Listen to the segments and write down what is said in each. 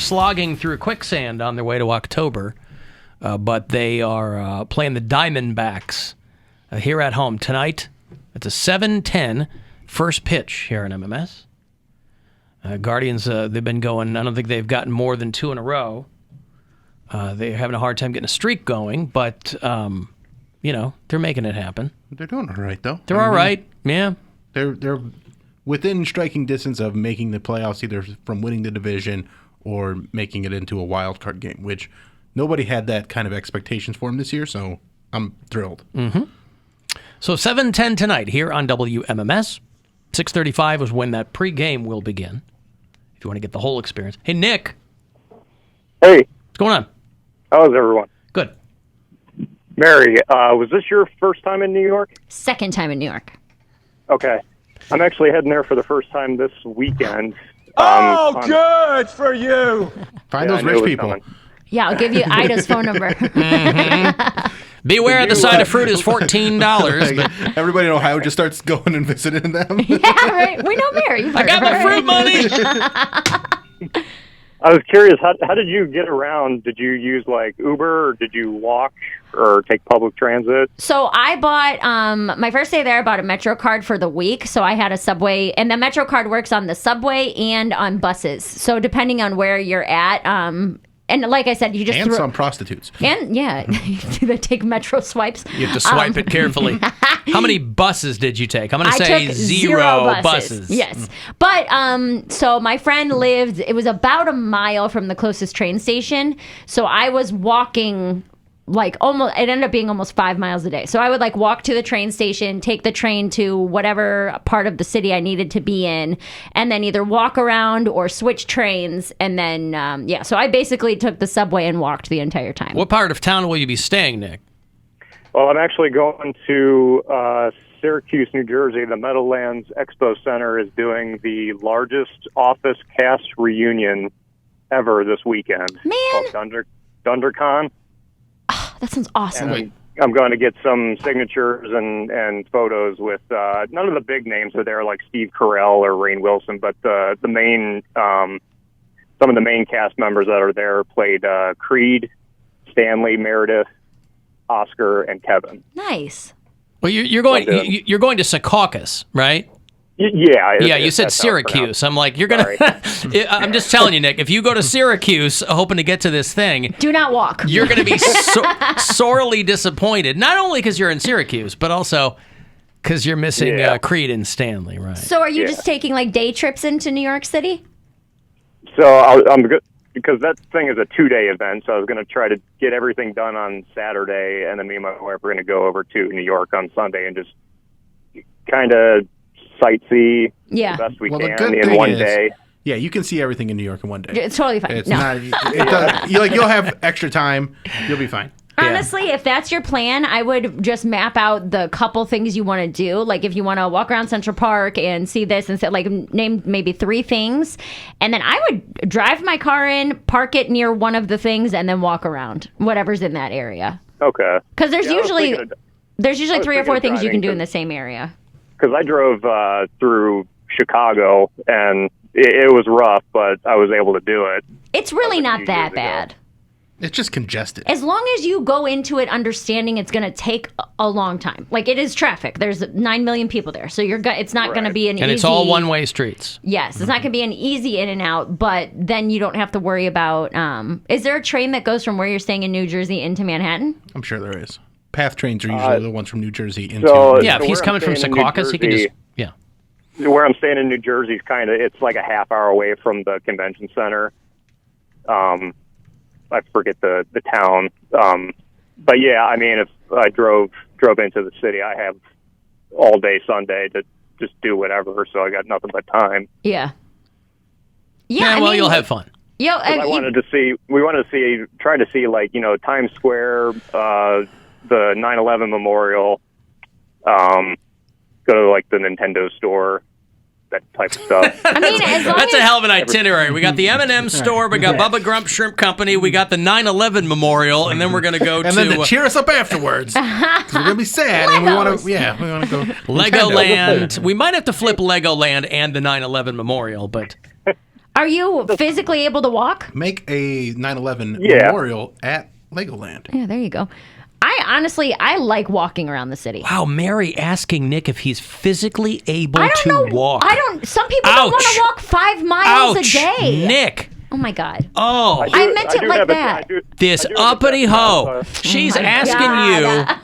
slogging through quicksand on their way to October, but they are playing the Diamondbacks here at home tonight. It's a 7:10 first pitch here in MMS. Guardians, they've been going, I don't think they've gotten more than 2 in a row. They're having a hard time getting a streak going, but, they're making it happen. They're doing all right, though. They're all right, yeah. They're within striking distance of making the playoffs, either from winning the division or making it into a wild card game, which nobody had that kind of expectations for them this year, so I'm thrilled. Mm-hmm. So 7:10 tonight here on WMMS. 6:35 is when that pregame will begin, if you want to get the whole experience. Hey, Nick. Hey. What's going on? How's everyone? Good. Mary, was this your first time in New York? Second time in New York. Okay. I'm actually heading there for the first time this weekend. Good for you. Find those rich people. Coming. Yeah, I'll give you Ida's phone number. Mm-hmm. Beware, the side of fruit is $14. But everybody in Ohio just starts going and visiting them. Yeah, right. We know Mary. I got my fruit money. I was curious, how did you get around? Did you use like Uber, or did you walk, or take public transit? So I bought, my first day there, I bought a Metro card for the week. So I had a subway, and the Metro card works on the subway and on buses. So depending on where you're at, and like I said, you just and some prostitutes. And yeah, do they take Metro swipes? You have to swipe it carefully. How many buses did you take? I'm going to say took zero buses. Yes, but so my friend lived. It was about a mile from the closest train station. So I was walking. Like almost, it ended up being almost 5 miles a day. So I would like walk to the train station, take the train to whatever part of the city I needed to be in, and then either walk around or switch trains. And then, so I basically took the subway and walked the entire time. What part of town will you be staying, Nick? Well, I'm actually going to Syracuse, New Jersey. The Meadowlands Expo Center is doing the largest office cast reunion ever this weekend. Man! Called Thundercon. Oh, that sounds awesome. And I'm going to get some signatures and photos with none of the big names are there, like Steve Carell or Rainn Wilson, but the main some of the main cast members that are there played Creed, Stanley, Meredith, Oscar, and Kevin. Nice. Well, you're going to Secaucus, right? Yeah. You said Syracuse. I'm like, you're going to... I'm just telling you, Nick, if you go to Syracuse hoping to get to this thing... Do not walk. You're going to be sorely disappointed. Not only because you're in Syracuse, but also because you're missing Creed and Stanley, right? So are you just taking like day trips into New York City? So I'm good, because that thing is a 2-day event, so I was going to try to get everything done on Saturday, and then me and my wife are going to go over to New York on Sunday and just kind of sightsee the best we can in one day. Yeah, you can see everything in New York in one day. It's totally fine. It's not. You'll have extra time. You'll be fine. Honestly, if that's your plan, I would just map out the couple things you want to do. Like if you want to walk around Central Park and see this and say, like name maybe 3 things, and then I would drive my car in, park it near one of the things, and then walk around whatever's in that area. Okay. Because there's usually 3 or 4 things you can do in the same area. Because I drove through Chicago, and it was rough, but I was able to do it. It's really not that bad. It's just congested. As long as you go into it understanding it's going to take a long time. Like, it is traffic. There's 9 million people there, so it's not going to be an easy... And it's all one-way streets. Yes, it's not going to be an easy in and out, but then you don't have to worry about... Is there a train that goes from where you're staying in New Jersey into Manhattan? I'm sure there is. Path trains are usually the ones from New Jersey into... if he's coming from Secaucus, he can just... Yeah. Where I'm staying in New Jersey is it's like a half hour away from the convention center. I forget the town. But yeah, I mean, if I drove into the city, I have all day Sunday to just do whatever, so I got nothing but time. Yeah. Yeah, well, you'll have fun. Yeah, we wanted to try to see like, Times Square, the 9/11 memorial, go to like the Nintendo store, that type of stuff. I mean, that's a hell of an itinerary. We got the M&M store, we got Bubba Grump Shrimp Company, we got the 9/11 memorial, and then we're going to go and then to cheer us up afterwards, because we're going to be sad, and we want to go Legoland. We might have to flip Legoland and the 9/11 memorial, but Are you physically able to walk? Make a 9/11 Yeah. memorial at Legoland. Yeah, there you go. I like walking around the city. Wow, Mary asking Nick if he's physically able I don't to know. walk. Some people don't want Ouch. to walk 5 miles Ouch, a day. Nick. Oh my God. Oh, I meant it like that. this uppity hoe. She's Oh my asking God. you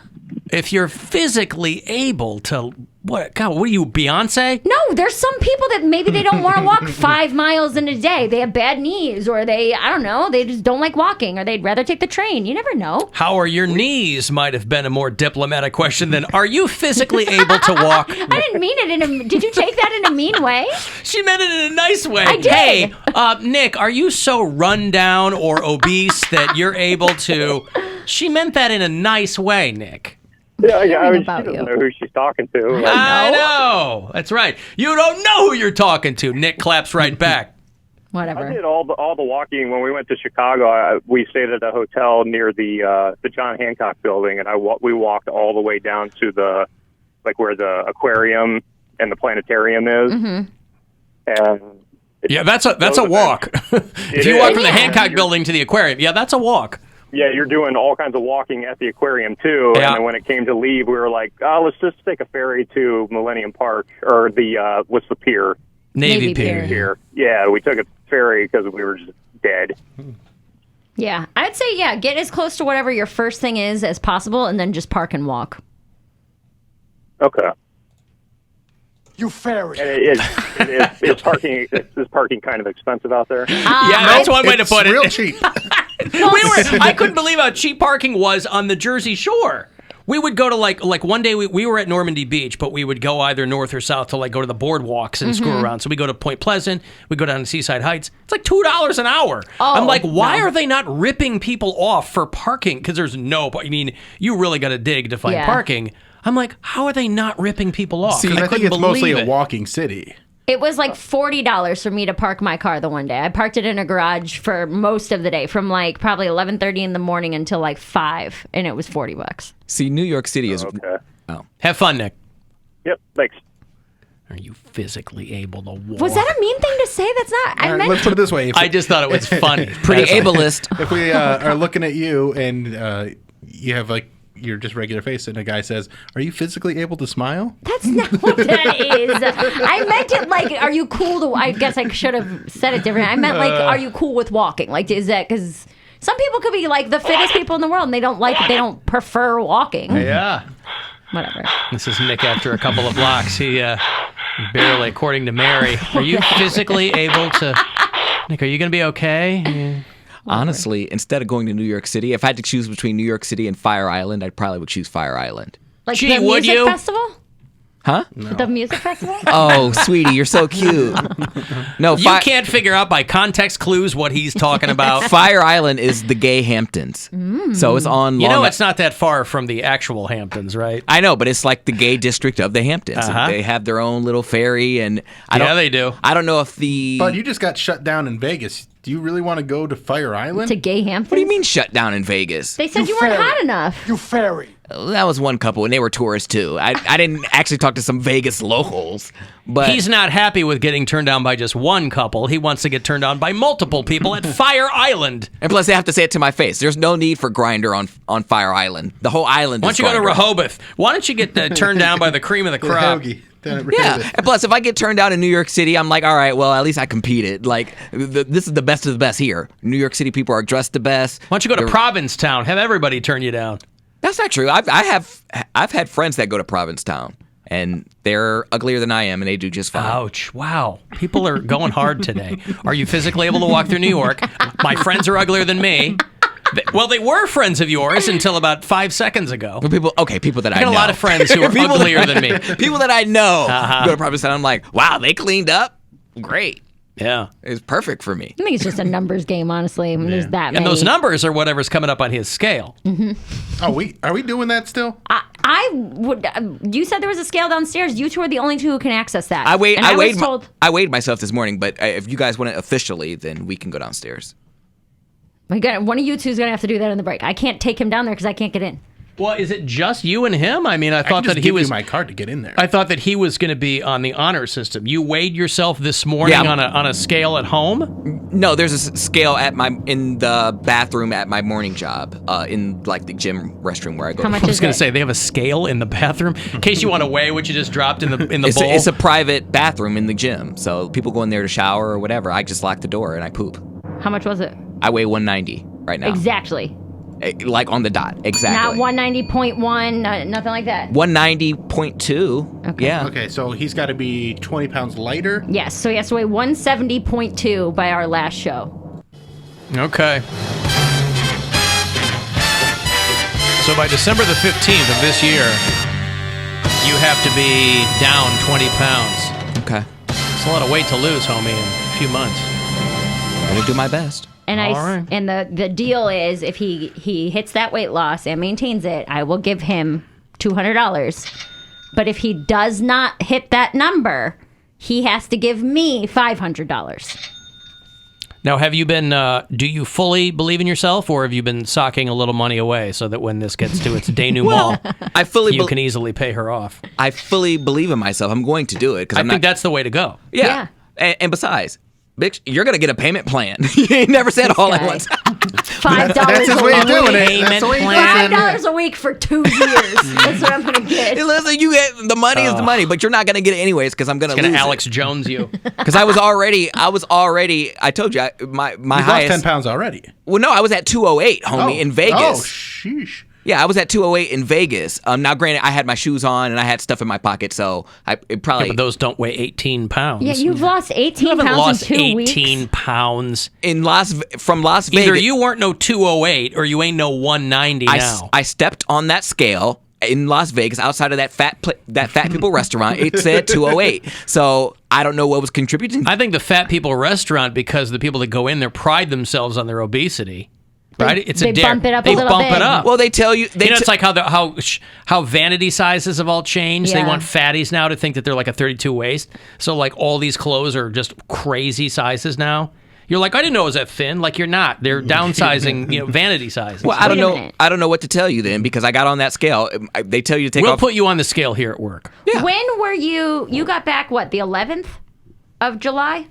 if you're physically able to. What? God, what are you, Beyonce? No, there's some people that maybe they don't want to walk 5 miles in a day. They have bad knees, or I don't know, they just don't like walking, or they'd rather take the train. You never know. How are your knees? Might have been a more diplomatic question than are you physically able to walk? I didn't mean it did you take that in a mean way? She meant it in a nice way. I did. Hey, Nick, are you so run down or obese that you're able to? She meant that in a nice way, Nick. Yeah, I mean, she about doesn't you. know who she's talking to. Like, I know. That's right. You don't know who you're talking to. Nick claps right back. I Whatever. did all the walking when we went to Chicago. We stayed at a hotel near the John Hancock building, and we walked all the way down to the where the aquarium and the planetarium is. And Yeah, that's a walk. If you walk from the Hancock building to the aquarium, yeah, that's a walk. yeah, you're doing all kinds of walking at the aquarium too. Yeah. And then when it came to leave, we were like, oh, let's just take a ferry to Millennium Park or the what's the pier? Navy Pier. Pier. Yeah, we took a ferry because we were just dead. Yeah, I'd say get as close to whatever your first thing is as possible, and then just park and walk. Okay. You fairy. And is parking kind of expensive out there? Yeah, that's one way to put it. Real cheap. I couldn't believe how cheap parking was on the Jersey Shore. We would go to like one day we were at Normandy Beach, but we would go either north or south to go to the boardwalks and screw around. So we go to Point Pleasant, we go down to Seaside Heights. It's like $2 an hour. I'm like, why are they not ripping people off for parking? Because there's you really got to dig to find parking. I'm like, how are they not ripping people off? See, I think it's mostly a walking city. It was like $40 for me to park my car the one day. I parked it in a garage for most of the day, from probably 11:30 in the morning until 5, and it was $40. See, New York City is. Okay. Oh. Have fun, Nick. Yep. Thanks. Are you physically able to walk? Was that a mean thing to say? That's not. All right, let's put it this way. I just thought it was funny. Pretty ableist. If we are looking at you and you have your just regular face, and a guy says, "Are you physically able to smile?" That's not what that is. I meant it are you cool to? I guess I should have said it different. I meant are you cool with walking? Is that because some people could be the fittest people in the world, and they don't prefer walking. Yeah. Whatever. This is Nick after a couple of blocks. He barely, according to Mary. Are you physically able to? Nick, are you going to be okay? Yeah. Honestly, instead of going to New York City, if I had to choose between New York City and Fire Island, I probably would choose Fire Island. Gee, the would music you? festival? Huh? The music festival? Oh, sweetie, you're so cute. No, You can't figure out by context clues what he's talking about. Fire Island is the gay Hamptons. So it's on It's not that far from the actual Hamptons, right? I know, but it's like the gay district of the Hamptons. Uh-huh. They have their own little ferry, and They do. I don't know if the. But you just got shut down in Vegas. Do you really want to go to Fire Island? To Gay Hamptons? What do you mean shut down in Vegas? They said you weren't hot enough. You fairy. That was one couple, and they were tourists too. I didn't actually talk to some Vegas locals, but He's not happy with getting turned down by just one couple. He wants to get turned down by multiple people at Fire Island. and plus they have to say it to my face. There's no need for Grindr on Fire Island. The whole island. Why don't is you go to Grindr. Rehoboth? Why don't you get turned down by the cream of the crop? Hoagie down at Yeah, Rehoboth. and plus if I get turned down in New York City, I'm like, all right, well at least I competed. This is the best of the best here. New York City people are dressed the best. Why don't you go to Provincetown? Have everybody turn you down. That's not true. I've had friends that go to Provincetown, and they're uglier than I am, and they do just fine. Ouch. Wow. People are going hard today. Are you physically able to walk through New York? My friends are uglier than me. Well, they were friends of yours until about 5 seconds ago. People that I I got know. a lot of friends who are People uglier than me. People that I know Uh-huh. go to Provincetown. I'm like, wow, they cleaned up. Great. Yeah. It's perfect for me. I think it's just a numbers game, honestly. I mean, there's that many. And those numbers are whatever's coming up on his scale. Are we doing that still? I would. You said there was a scale downstairs. You two are the only two who can access that. I weighed. And I was weighed. told, I weighed myself this morning, but if you guys want it officially, then we can go downstairs. one of you two is going to have to do that in the break. I can't take him down there because I can't get in. Well, is it just you and him? I mean, I I thought can just that he give was. you my card to get in there. I thought that he was going to be on the honor system. You weighed yourself this morning Yeah. on a scale at home. No, there's a scale in the bathroom at my morning job, in like the gym restroom where I go. How much I was is going it? to say they have a scale in the bathroom in case you want to weigh what you just dropped in the bowl. It's a private bathroom in the gym, so people go in there to shower or whatever. I just lock the door and I poop. How much was it? I weigh 190 right now. Exactly. Like on the dot, exactly. Not 190.1, nothing like that. 190.2. Okay. Yeah. Okay, so he's got to be 20 pounds lighter. Yes, so he has to weigh 170.2 by our last show. Okay. So by December the 15th of this year, you have to be down 20 pounds. Okay. It's a lot of weight to lose, homie, in a few months. I'm gonna do my best. And All right. and the deal is if he hits that weight loss and maintains it, I will give him $200. But if he does not hit that number, he has to give me $500. Now, have you been, do you fully believe in yourself, or have you been socking a little money away so that when this gets to its denouement, I fully you can easily pay her off? I fully believe in myself. I'm going to do it because I I'm think not. that's the way to go. Yeah. And besides, bitch, you're gonna get a payment plan. You ain't never said all at guy. once. $5 That's his a way of week. doing it. Payment That's the way he plan. does it. $5 a week for 2 years. That's what I'm gonna get. Hey, listen, you get the money is the money, but you're not gonna get it anyways because I'm gonna It's lose going to it. Alex Jones you. Because I was already. I told you my He's lost highest. 10 pounds already. Well, no, I was at 208, homie, in Vegas. Oh, sheesh. Yeah, I was at 208 in Vegas. Now, granted, I had my shoes on and I had stuff in my pocket, so it probably But those don't weigh 18 pounds. Yeah, you've lost 18 You haven't pounds lost in 2 18 weeks. pounds. from Las Either Vegas. you weren't no 208 or you ain't no 190 now. I stepped on that scale in Las Vegas outside of that fat people restaurant. It said 208. So I don't know what was contributing. I think the fat people restaurant, because the people that go in there pride themselves on their obesity. Right? It's they a dare. bump it up a They little bump bit. it up. Well, they tell you. It's like how vanity sizes have all changed. They Yeah. want fatties now to think that they're like a 32 waist. So like all these clothes are just crazy sizes now. You're like, I didn't know it was that thin. Like you're not. They're downsizing, vanity sizes. Well, I don't Wait a know. minute. I don't know what to tell you then because I got on that scale. They tell you to take We'll off. put you on the scale here at work. Yeah. When were you got back, what, the 11th of July?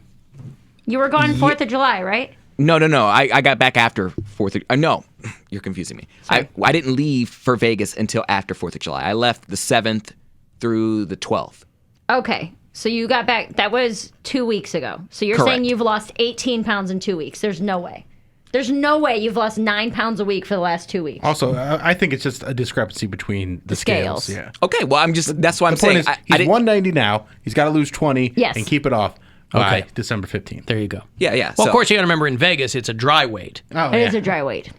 You were gone 4th of July, right? No. I got back after 4th. No, you're confusing me. I didn't leave for Vegas until after 4th of July. I left the 7th through the 12th. Okay. So you got back, that was 2 weeks ago. So you're Correct. saying you've lost 18 pounds in 2 weeks. There's no way. There's no way you've lost 9 pounds a week for the last 2 weeks. Also, I think it's just a discrepancy between the scales. scales. Yeah. Okay, well, that's what I'm The point saying. is, I he's didn't- 190 now. He's got to lose 20 Yes. and keep it off by Okay. December 15th. There you go. Yeah. Well, so- of course, you got to remember in Vegas, it's a dry weight. Oh, It is a dry weight.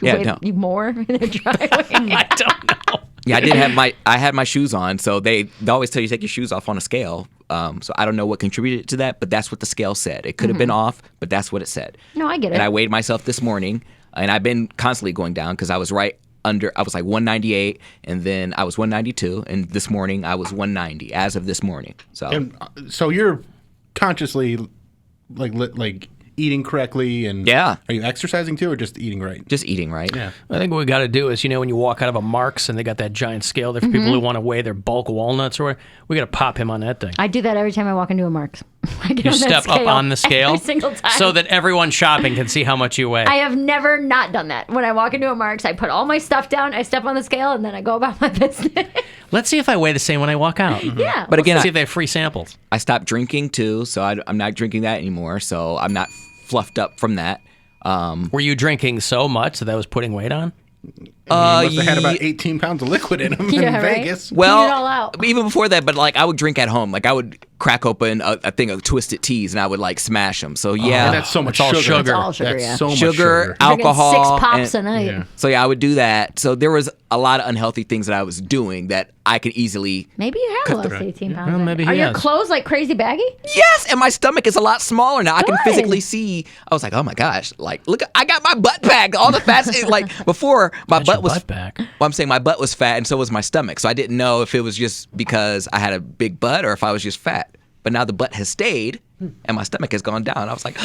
Yeah, Wait, no. you more in a dry weight? I don't know. Yeah, I had my shoes on, so they always tell you to take your shoes off on a scale. So I don't know what contributed to that, but that's what the scale said. It could have been off, but that's what it said. No, I get it. And I weighed myself this morning, and I've been constantly going down because I was right under. I was like 198, and then I was 192, and this morning I was 190 as of this morning. So And so you're consciously like eating correctly and Yeah. Are you exercising too or just eating right? just eating right. Yeah. I think what we got to do is, when you walk out of a Mark's and they got that giant scale there for people who want to weigh their bulk walnuts or whatever, we got to pop him on that thing. I do that every time I walk into a Mark's. I get You on that step up scale on the scale every single time. so that everyone shopping can see how much you weigh. I have never not done that. When I walk into a Mark's, I put all my stuff down, I step on the scale, and then I go about my business. Let's see if I weigh the same when I walk out. Yeah. But again, See if they have free samples. I stopped drinking too, so I'm not drinking that anymore. So I'm not fluffed up from that. Were you drinking so much that was putting weight on? He must have had about ye- 18 pounds of liquid in him Yeah, in right? Vegas. Well, Clean it all out. even before that, but like I would drink at home. Like I would crack open a thing of Twisted Teas and I would like smash them. So yeah, And that's so much all sugar. sugar. That's It's all sugar, That's yeah. so much sugar, sugar. Drinking alcohol, 6 pops and- a night. Yeah. So yeah, I would do that. So there was a lot of unhealthy things that I was doing that I could easily. Maybe you have lost 18 pounds. Well, maybe Are he your has. clothes like crazy baggy? Yes, and my stomach is a lot smaller now. I can Good. physically see. I was like, oh my gosh, like look, I got my butt back. All the fats, like before, my Got your butt was. butt back. Well, I'm saying my butt was fat, and so was my stomach. So I didn't know if it was just because I had a big butt or if I was just fat. But now the butt has stayed, and my stomach has gone down. I was like,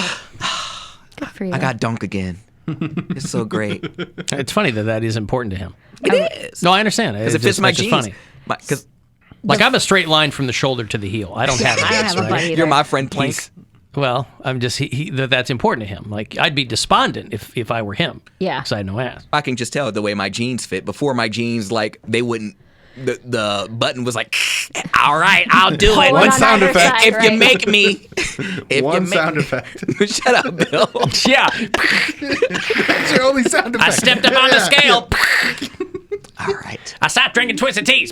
Good for you. I got dunk again. It's so great. It's funny that is important to him. It is. No, I understand. Because it fits my jeans. Funny. Because Like I'm a straight line from the shoulder to the heel. I don't have I don't this, have a right? butt either. you're my friend Plank. Well, I'm just that's important to him. Like I'd be despondent if I were him. Yeah. because I had no ass. I can just tell the way my jeans fit. Before my jeans, like they wouldn't. The button was like, all right, I'll do it. Hold One on sound either effect. side, If you right? make me. If One you make sound me. effect. Shut up, Bill. Yeah, That's your only sound effect. I stepped up on the scale. All right. I stopped drinking Twisted Teas.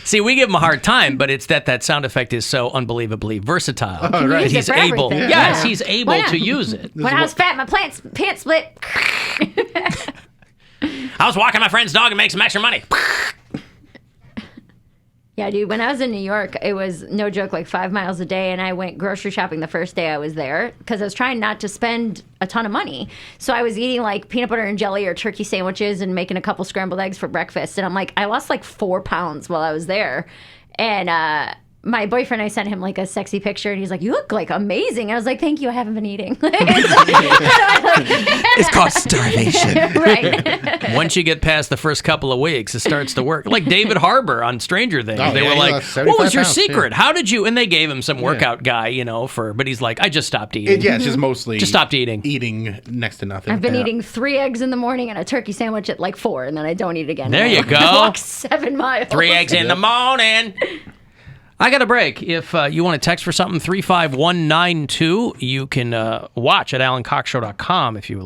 See, we give him a hard time, but it's that sound effect is so unbelievably versatile. Oh, right. that he's Use it for able. everything. Yes, Yeah. he's able Why not? to use it. When I was fat, my pants split. I was walking my friend's dog and make some extra money. Yeah, dude, when I was in New York, it was no joke like 5 miles a day, and I went grocery shopping the first day I was there because I was trying not to spend a ton of money. So I was eating like peanut butter and jelly or turkey sandwiches and making a couple scrambled eggs for breakfast. And I'm like, I lost like 4 pounds while I was there. And my boyfriend, I sent him like a sexy picture, and he's like, "You look like amazing." And I was like, "Thank you, I haven't been eating." It's called starvation. Right. Once you get past the first couple of weeks, it starts to work. Like David Harbour on Stranger Things. Oh, They yeah, were he like, lost "What was 75 your pounds, secret? yeah. How did you?" And they gave him some workout guy, but he's like, "I just stopped eating." Yeah, it's just mostly Just stopped eating. Eating next to nothing. I've been Yeah. eating 3 eggs in the morning and a turkey sandwich at like 4, and then I don't eat again. There you go. I walk 7 miles. 3 eggs in the morning. I got a break. If you want to text for something, 35192, you can watch at AlanCoxShow.com if you